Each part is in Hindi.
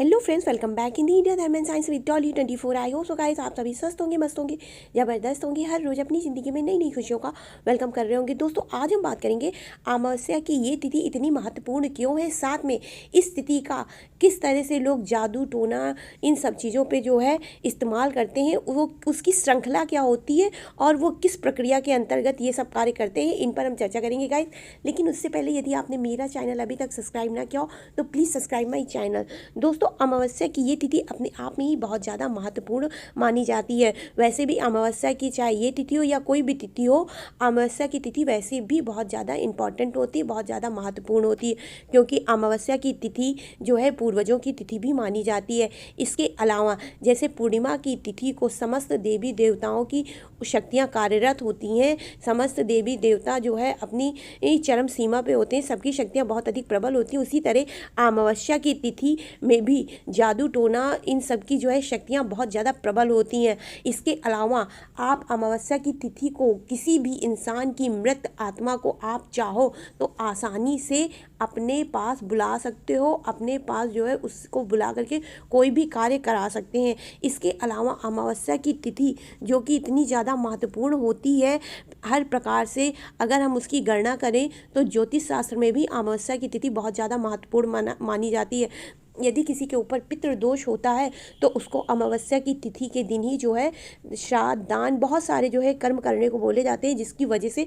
Hello friends, welcome back in the India Dharma and science with Dolly 24। I hope so guys आप सभी स्वस्थ होंगे, मस्त होंगे, ज़बरदस्त होंगे, हर रोज़ अपनी ज़िंदगी में नई नई खुशियों का वेलकम कर रहे होंगे। दोस्तों, आज हम बात करेंगे अमावस्या की ये तिथि इतनी महत्वपूर्ण क्यों है, साथ में इस तिथि का किस तरह से लोग जादू टोना इन सब चीज़ों पर जो है इस्तेमाल करते हैं, वो उसकी श्रृंखला क्या होती है और वो किस प्रक्रिया के अंतर्गत ये सब कार्य करते हैं, इन पर हम चर्चा करेंगे गाइस। लेकिन उससे पहले यदि आपने मेरा चैनल अभी तक सब्सक्राइब ना किया हो तो प्लीज़ सब्सक्राइब माई चैनल। दोस्तों, अमावस्या की ये तिथि अपने आप में ही बहुत ज़्यादा महत्वपूर्ण मानी जाती है। वैसे भी अमावस्या की चाहे ये तिथि हो या कोई भी तिथि हो, अमावस्या की तिथि वैसे भी बहुत ज़्यादा इंपॉर्टेंट होती है, बहुत ज़्यादा महत्वपूर्ण होती है, क्योंकि अमावस्या की तिथि जो है पूर्वजों की तिथि भी मानी जाती है। इसके अलावा जैसे पूर्णिमा की तिथि को समस्त देवी देवताओं की शक्तियाँ कार्यरत होती हैं, समस्त देवी देवता जो है अपनी चरम सीमा पे होते हैं, सबकी शक्तियाँ बहुत अधिक प्रबल होती हैं। उसी तरह अमावस्या की तिथि में भी जादू टोना इन सब की जो है शक्तियाँ बहुत ज़्यादा प्रबल होती हैं। इसके अलावा आप अमावस्या की तिथि को किसी भी इंसान की मृत आत्मा को आप चाहो तो आसानी से अपने पास बुला सकते हो, अपने पास जो है उसको बुला करके कोई भी कार्य करा सकते हैं। इसके अलावा अमावस्या की तिथि जो कि इतनी ज़्यादा महत्वपूर्ण होती है, हर प्रकार से अगर हम उसकी गणना करें तो ज्योतिष शास्त्र में भी अमावस्या की तिथि बहुत ज़्यादा महत्वपूर्ण मानी जाती है। यदि किसी के ऊपर पितृदोष होता है तो उसको अमावस्या की तिथि के दिन ही जो है श्राद्ध, दान, बहुत सारे जो है कर्म करने को बोले जाते हैं, जिसकी वजह से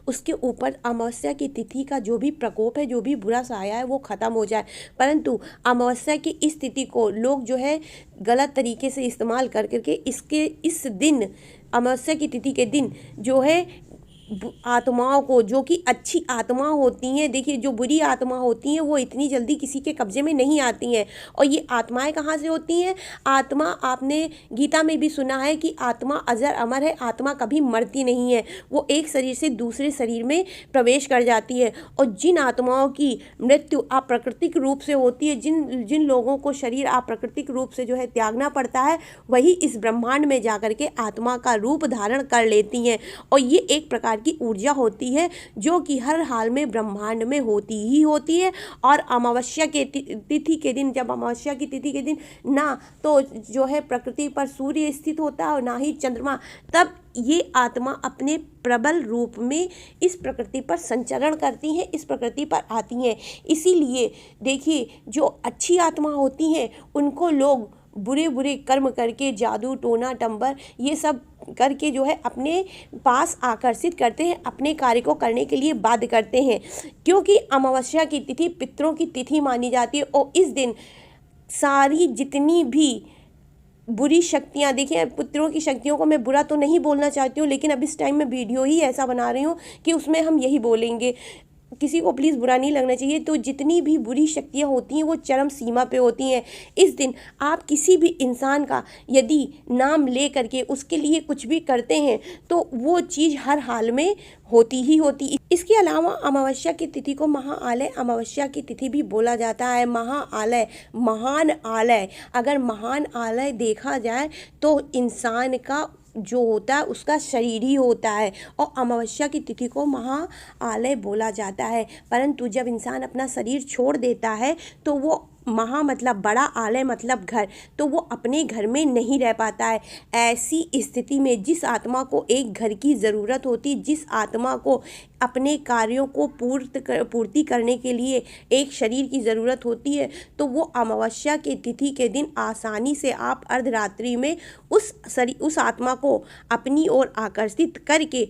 उसके ऊपर अमावस्या की तिथि का जो भी प्रकोप है, जो भी बुरा साया है वो ख़त्म हो जाए। परंतु अमावस्या की इस तिथि को लोग जो है गलत तरीके से इस्तेमाल कर करके इस दिन अमावस्या की तिथि के दिन जो है आत्माओं को, जो कि अच्छी आत्मा होती हैं, देखिए जो बुरी आत्मा होती हैं वो इतनी जल्दी किसी के कब्जे में नहीं आती हैं। और ये आत्माएं कहाँ से होती हैं? आत्मा, आपने गीता में भी सुना है कि आत्मा अजर अमर है, आत्मा कभी मरती नहीं है, वो एक शरीर से दूसरे शरीर में प्रवेश कर जाती है। और जिन आत्माओं की मृत्यु अप्राकृतिक रूप से होती है, जिन जिन लोगों को शरीर अप्राकृतिक रूप से जो है त्यागना पड़ता है, वही इस ब्रह्मांड में जाकर के आत्मा का रूप धारण कर लेती हैं। और ये एक प्रकार की ऊर्जा होती है जो कि हर हाल में ब्रह्मांड में होती ही होती है। और अमावस्या के तिथि के दिन, जब अमावस्या की तिथि के दिन ना तो जो है प्रकृति पर सूर्य स्थित होता है और ना ही चंद्रमा, तब ये आत्मा अपने प्रबल रूप में इस प्रकृति पर संचरण करती हैं, इस प्रकृति पर आती हैं। इसीलिए देखिए जो अच्छी आत्मा होती हैं उनको लोग बुरे बुरे कर्म करके, जादू टोना टंबर ये सब करके जो है अपने पास आकर्षित करते हैं, अपने कार्य को करने के लिए बाध्य करते हैं। क्योंकि अमावस्या की तिथि पितरों की तिथि मानी जाती है और इस दिन सारी जितनी भी बुरी शक्तियाँ, देखिए पितरों की शक्तियों को मैं बुरा तो नहीं बोलना चाहती हूँ, लेकिन अब इस टाइम में वीडियो ही ऐसा बना रही हूँ कि उसमें हम यही बोलेंगे, किसी को प्लीज़ बुरा नहीं लगना चाहिए। तो जितनी भी बुरी शक्तियाँ होती हैं वो चरम सीमा पे होती हैं। इस दिन आप किसी भी इंसान का यदि नाम ले करके उसके लिए कुछ भी करते हैं तो वो चीज़ हर हाल में होती ही होती। इसके अलावा अमावस्या की तिथि को महाआलय अमावस्या की तिथि भी बोला जाता है। महाआलय, महान आलय, अगर महान आलय देखा जाए तो इंसान का जो होता है उसका शरीर ही होता है, और अमावस्या की तिथि को महाआलय बोला जाता है। परंतु जब इंसान अपना शरीर छोड़ देता है तो वो महा मतलब बड़ा, आलय मतलब घर, तो वो अपने घर में नहीं रह पाता है। ऐसी स्थिति में जिस आत्मा को एक घर की ज़रूरत होती, जिस आत्मा को अपने कार्यों को पूर्ति करने के लिए एक शरीर की ज़रूरत होती है, तो वो अमावस्या के तिथि के दिन आसानी से आप अर्धरात्रि में उस आत्मा को अपनी ओर आकर्षित करके,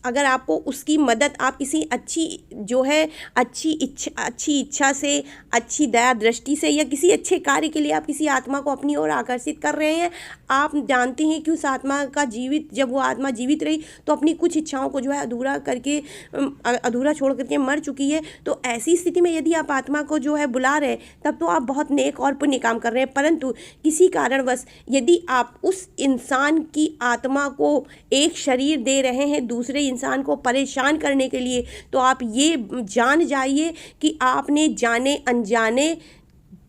अगर आपको उसकी मदद, आप किसी अच्छी जो है अच्छी इच्छा से, अच्छी दया दृष्टि से या किसी अच्छे कार्य के लिए आप किसी आत्मा को अपनी ओर आकर्षित कर रहे हैं, आप जानते हैं कि उस आत्मा का जब वो आत्मा जीवित रही तो अपनी कुछ इच्छाओं को जो है अधूरा छोड़ करके मर चुकी है, तो ऐसी स्थिति में यदि आप आत्मा को जो है बुला रहे हैं तब तो आप बहुत नेक और पुण्य काम कर रहे हैं। परंतु किसी कारणवश यदि आप उस इंसान की आत्मा को एक शरीर दे रहे हैं दूसरे इंसान को परेशान करने के लिए, तो आप ये जान जाइए कि आपने जाने अनजाने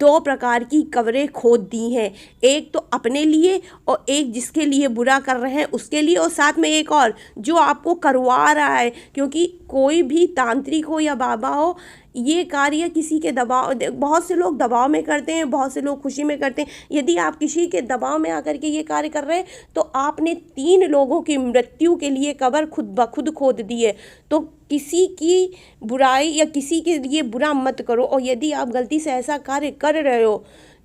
दो प्रकार की कब्रें खोद दी हैं। एक तो अपने लिए और एक जिसके लिए बुरा कर रहे हैं उसके लिए, और साथ में एक और जो आपको करवा रहा है। क्योंकि कोई भी तांत्रिक हो या बाबा हो, ये कार्य किसी के दबाव, बहुत से लोग दबाव में करते हैं, बहुत से लोग खुशी में करते हैं। यदि आप किसी के दबाव में आकर के ये कार्य कर रहे हैं तो आपने 3 लोगों की मृत्यु के लिए कब्र खुद ब खुद खोद दी है। तो किसी की बुराई या किसी के लिए बुरा मत करो, और यदि आप गलती से ऐसा कार्य कर रहे हो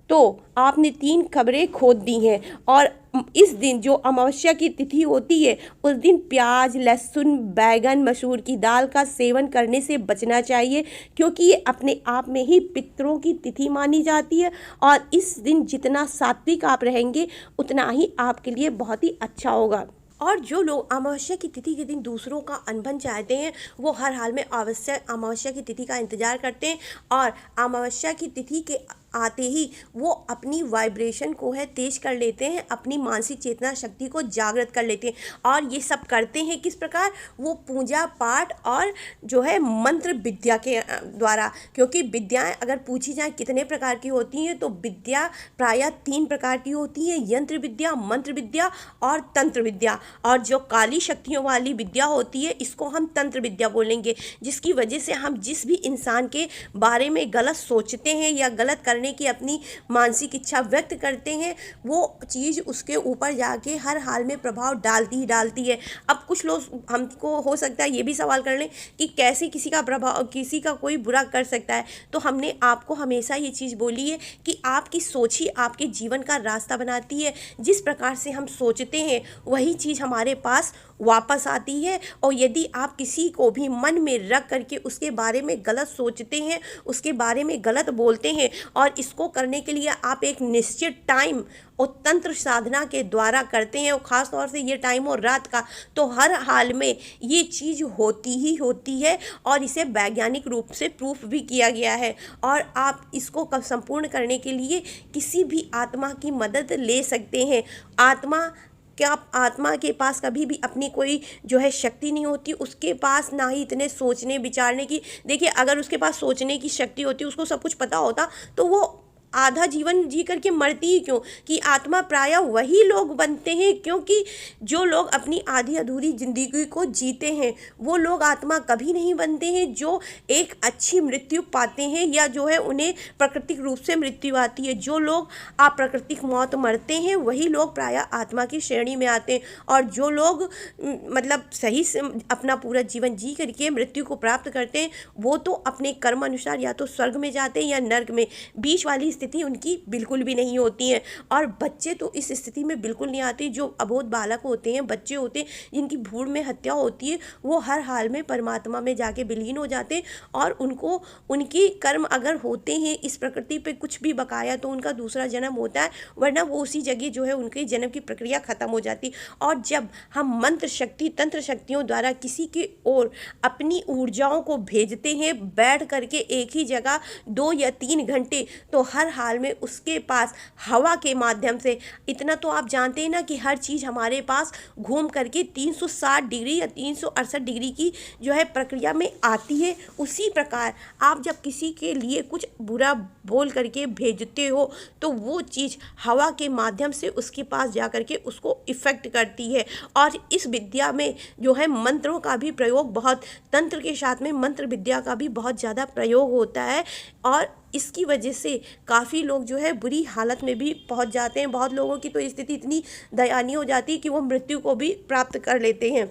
तो आपने 3 कब्रें खोद दी हैं। और इस दिन जो अमावस्या की तिथि होती है उस दिन प्याज, लहसुन, बैगन, मसूर की दाल का सेवन करने से बचना चाहिए, क्योंकि ये अपने आप में ही पितरों की तिथि मानी जाती है। और इस दिन जितना सात्विक आप रहेंगे उतना ही आपके लिए बहुत ही अच्छा होगा। और जो लोग अमावस्या की तिथि के दिन दूसरों का अनबन चाहते हैं वो हर हाल में अमावस्या की तिथि का इंतजार करते हैं, और अमावस्या की तिथि के आते ही वो अपनी वाइब्रेशन को है तेज कर लेते हैं, अपनी मानसिक चेतना शक्ति को जागृत कर लेते हैं। और ये सब करते हैं किस प्रकार? वो पूजा पाठ और जो है मंत्र विद्या के द्वारा। क्योंकि विद्याएं अगर पूछी जाए कितने प्रकार की होती हैं तो विद्या प्रायः 3 प्रकार की होती है, यंत्र विद्या, मंत्र विद्या और तंत्र विद्या। और जो काली शक्तियों वाली विद्या होती है इसको हम तंत्र विद्या बोलेंगे, जिसकी वजह से हम जिस भी इंसान के बारे में गलत सोचते हैं या गलत करने की अपनी मानसिक इच्छा व्यक्त करते हैं वो चीज़ उसके ऊपर जाके हर हाल में प्रभाव डालती ही डालती है। अब कुछ लोग हमको हो सकता है ये भी सवाल कर लें कि कैसे किसी का प्रभाव, किसी का कोई बुरा कर सकता है। तो हमने आपको हमेशा ये चीज़ बोली है कि आपकी सोच ही आपके जीवन का रास्ता बनाती है। जिस प्रकार से हम सोचते हैं वही चीज़ हमारे पास वापस आती है। और यदि आप किसी को भी मन में रख करके उसके बारे में गलत सोचते हैं, उसके बारे में गलत बोलते हैं, और इसको करने के लिए आप एक निश्चित टाइम और तंत्र साधना के द्वारा करते हैं, और ख़ास तौर से ये टाइम और रात का, तो हर हाल में ये चीज़ होती ही होती है। और इसे वैज्ञानिक रूप से प्रूफ भी किया गया है। और आप इसको संपूर्ण करने के लिए किसी भी आत्मा की मदद ले सकते हैं। आत्मा के पास कभी भी अपनी कोई जो है शक्ति नहीं होती, उसके पास ना ही इतने सोचने विचारने की। देखिए, अगर उसके पास सोचने की शक्ति होती, उसको सब कुछ पता होता, तो वो आधा जीवन जी करके मरती ही क्यों? कि आत्मा प्रायः वही लोग बनते हैं, क्योंकि जो लोग अपनी आधी अधूरी ज़िंदगी को जीते हैं वो लोग आत्मा कभी नहीं बनते हैं। जो एक अच्छी मृत्यु पाते हैं या जो है उन्हें प्राकृतिक रूप से मृत्यु आती है, जो लोग अप्राकृतिक मौत मरते हैं वही लोग प्रायः आत्मा की श्रेणी में आते हैं। और जो लोग मतलब सही से अपना पूरा जीवन जी करके मृत्यु को प्राप्त करते हैं वो तो अपने कर्म अनुसार या तो स्वर्ग में जाते हैं या नर्क में। बीच वाली स्थिति उनकी बिल्कुल भी नहीं होती है। और बच्चे तो इस स्थिति में बिल्कुल नहीं आते। जो अबोध बालक होते हैं, बच्चे होते हैं जिनकी भ्रूण में हत्या होती है, वो हर हाल में परमात्मा में जाके विलीन हो जाते हैं। और उनको उनके कर्म अगर होते हैं इस प्रकृति पे कुछ भी बकाया तो उनका दूसरा जन्म होता है, वरना वो उसी जगह जो है उनके जन्म की प्रक्रिया खत्म हो जाती। और जब हम मंत्र शक्ति, तंत्र शक्तियों द्वारा किसी की ओर अपनी ऊर्जाओं को भेजते हैं बैठ करके एक ही जगह 2 या 3 घंटे, तो हर हाल में उसके पास हवा के माध्यम से, इतना तो आप जानते हैं ना कि हर चीज़ हमारे पास घूम करके 360 डिग्री या 368 डिग्री की जो है प्रक्रिया में आती है। उसी प्रकार आप जब किसी के लिए कुछ बुरा बोल करके भेजते हो तो वो चीज़ हवा के माध्यम से उसके पास जा करके उसको इफ़ेक्ट करती है। और इस विद्या में जो है मंत्रों का भी प्रयोग बहुत, तंत्र के साथ में मंत्र विद्या का भी बहुत ज़्यादा प्रयोग होता है। और इसकी वजह से काफ़ी लोग जो है बुरी हालत में भी पहुंच जाते हैं। बहुत लोगों की तो स्थिति इतनी दयनीय हो जाती है कि वो मृत्यु को भी प्राप्त कर लेते हैं।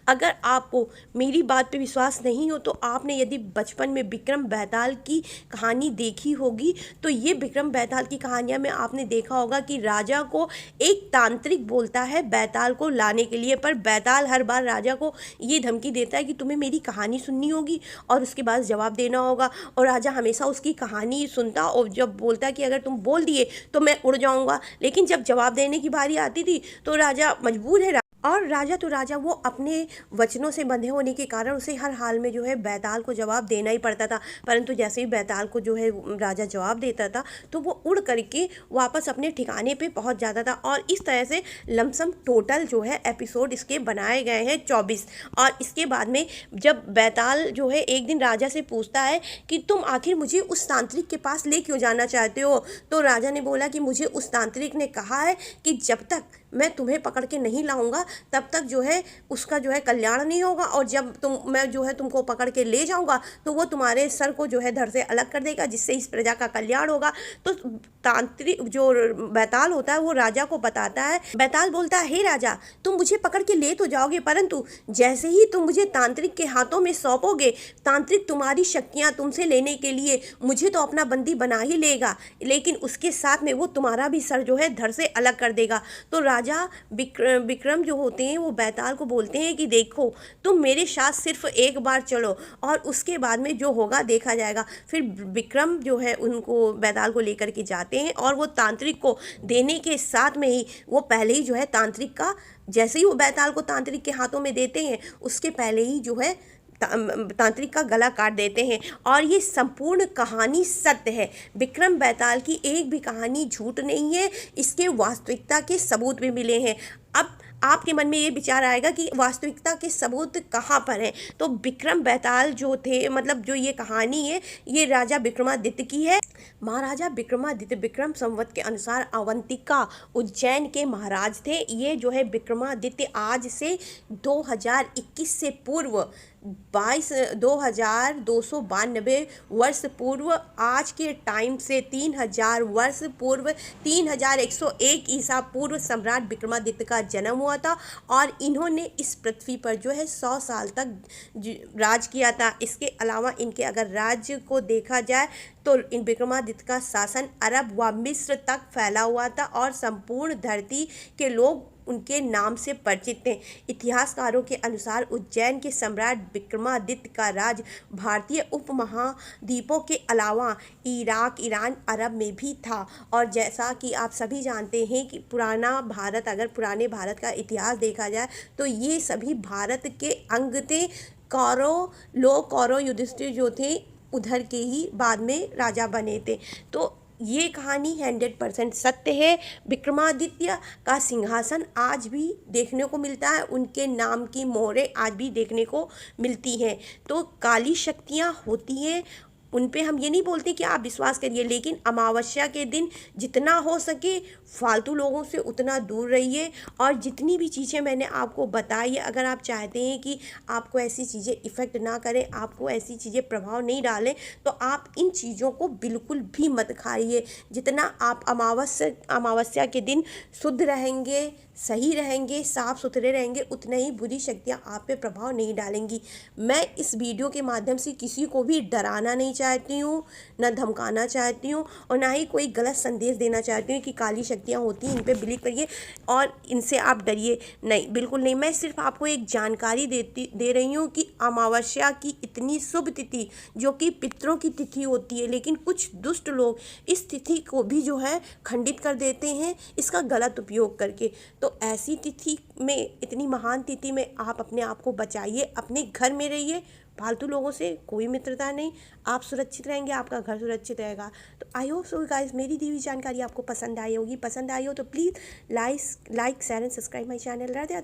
अगर आपको मेरी बात पे विश्वास नहीं हो तो आपने यदि बचपन में विक्रम बेताल की कहानी देखी होगी तो ये विक्रम बेताल की कहानियाँ में आपने देखा होगा कि राजा को एक तांत्रिक बोलता है बेताल को लाने के लिए, पर बेताल हर बार राजा को ये धमकी देता है कि तुम्हें मेरी कहानी सुननी होगी और उसके बाद जवाब देना होगा। और राजा हमेशा उसकी कहानी सुनता और जब बोलता कि अगर तुम बोल दिए तो मैं उड़ जाऊँगा, लेकिन जब जवाब देने की बारी आती थी तो राजा मजबूर है। और राजा वो अपने वचनों से बंधे होने के कारण उसे हर हाल में जो है बेताल को जवाब देना ही पड़ता था। परंतु जैसे ही बेताल को जो है राजा जवाब देता था तो वो उड़ करके वापस अपने ठिकाने पे पहुंच जाता था। और इस तरह से लमसम टोटल जो है एपिसोड इसके बनाए गए हैं 24। और इसके बाद में जब बेताल जो है एक दिन राजा से पूछता है कि तुम आखिर मुझे उस तांत्रिक के पास ले क्यों जाना चाहते हो, तो राजा ने बोला कि मुझे उस तांत्रिक ने कहा है कि जब तक मैं तुम्हें पकड़ के नहीं लाऊंगा तब तक जो है उसका जो है कल्याण नहीं होगा, और जब मैं जो है तुमको पकड़ के ले जाऊंगा तो वो तुम्हारे सर को जो है धड़ से अलग कर देगा, जिससे इस प्रजा का कल्याण होगा। तो तांत्रिक जो बैताल होता है वो राजा को बताता है। बैताल बोलता है, हे राजा, तुम मुझे पकड़ के ले तो जाओगे, परंतु जैसे ही तुम मुझे तांत्रिक के हाथों में सौंपोगे, तांत्रिक तुम्हारी शक्तियां तुमसे लेने के लिए मुझे तो अपना बंदी बना ही लेगा, लेकिन उसके साथ में वो तुम्हारा भी सर जो है धड़ से अलग कर देगा। तो राजा विक्रम जो होते हैं वो बैताल को बोलते हैं कि देखो, तुम मेरे साथ सिर्फ एक बार चलो और उसके बाद में जो होगा देखा जाएगा। फिर विक्रम जो है उनको बैताल को लेकर के जाते हैं, और वो तांत्रिक को देने के साथ में ही वो पहले ही जो है तांत्रिक का, जैसे ही वो बैताल को तांत्रिक के हाथों में देते हैं उसके पहले ही जो है तांत्रिक का गला काट देते हैं। और ये संपूर्ण कहानी सत्य है। विक्रम बैताल की एक भी कहानी झूठ नहीं है, इसके वास्तविकता के सबूत भी मिले हैं। अब आपके मन में ये विचार आएगा कि वास्तविकता के सबूत कहाँ पर हैं। तो विक्रम बैताल जो थे, मतलब जो ये कहानी है, ये राजा विक्रमादित्य की है। महाराजा विक्रमादित्य विक्रम संवत के अनुसार अवंतिका उज्जैन के महाराज थे। ये जो है विक्रमादित्य आज से 2021 से पूर्व 2292 वर्ष पूर्व, आज के टाइम से 3000 वर्ष पूर्व, 3101 ईसा पूर्व सम्राट विक्रमादित्य का जन्म हुआ था, और इन्होंने इस पृथ्वी पर जो है 100 साल तक राज किया था। इसके अलावा इनके अगर राज्य को देखा जाए तो इन विक्रमादित्य का शासन अरब व मिस्र तक फैला हुआ था, और संपूर्ण धरती के लोग उनके नाम से परिचित थे। इतिहासकारों के अनुसार उज्जैन के सम्राट विक्रमादित्य का राज भारतीय उपमहाद्वीपों के अलावा इराक, ईरान, अरब में भी था। और जैसा कि आप सभी जानते हैं कि पुराना भारत, अगर पुराने भारत का इतिहास देखा जाए तो ये सभी भारत के अंग थे। कौरव युधिष्ठिर जो थे उधर के ही बाद में राजा बने थे। तो ये कहानी 100% सत्य है। विक्रमादित्य का सिंहासन आज भी देखने को मिलता है, उनके नाम की मोहरें आज भी देखने को मिलती हैं। तो काली शक्तियाँ होती हैं, उन पे हम ये नहीं बोलते कि आप विश्वास करिए, लेकिन अमावस्या के दिन जितना हो सके फालतू लोगों से उतना दूर रहिए। और जितनी भी चीज़ें मैंने आपको बताई है, अगर आप चाहते हैं कि आपको ऐसी चीज़ें इफ़ेक्ट ना करें, आपको ऐसी चीज़ें प्रभाव नहीं डालें, तो आप इन चीज़ों को बिल्कुल भी मत खाइए। जितना आप अमावस्या के दिन शुद्ध रहेंगे, सही रहेंगे, साफ़ सुथरे रहेंगे, उतना ही बुरी शक्तियाँ आप पे प्रभाव नहीं डालेंगी। मैं इस वीडियो के माध्यम से किसी को भी डराना नहीं चाहती हूँ, न धमकाना चाहती हूँ, और ना ही कोई गलत संदेश देना चाहती हूँ कि काली शक्तियाँ होती हैं, इन पे बिलीव करिए और इनसे आप डरिए। नहीं, बिल्कुल नहीं। मैं सिर्फ आपको एक जानकारी दे रही हूँ कि अमावस्या की इतनी शुभ तिथि, जो कि पितरों की तिथि होती है, लेकिन कुछ दुष्ट लोग इस तिथि को भी जो है खंडित कर देते हैं इसका गलत उपयोग करके। तो ऐसी तिथि में, इतनी महान तिथि में आप अपने आप को बचाइए, अपने घर में रहिए, फालतू लोगों से कोई मित्रता नहीं। आप सुरक्षित रहेंगे, आपका घर सुरक्षित रहेगा। तो आई होप सो गाइस, मेरी दी हुई जानकारी आपको पसंद आई होगी। पसंद आई हो तो please like, share and subscribe my channel. Radhe Radhe.